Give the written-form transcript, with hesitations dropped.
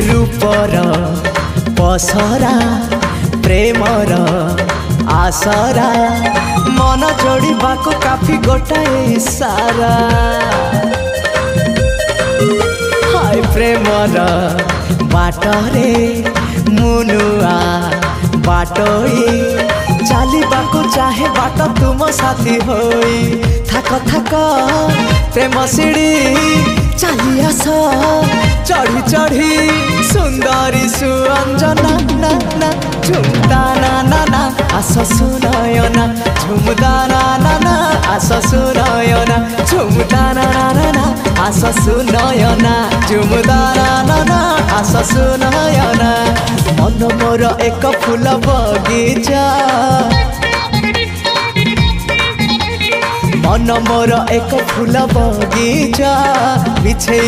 रूपर पसरा प्रेमर आसरा मन जोड़ा काफी गोटाए सारा हाय प्रेमर बाटरे मुनुआ बाटोई चलवाको चाहे बाट तुम साथी होई थाक थाक प्रेम सीढ़ी चली आस चढ़ी चढ़ी सुंदरी सुअंजना ना ना झुमदा ना ना आस सुनयना झुमदा ना आस सुनयना झुमदा ना आस सुनयना झुमदा ना आस सुनयना मन मोर एक फूल बगीचा मन मोर एक फूल बगीचा बिछे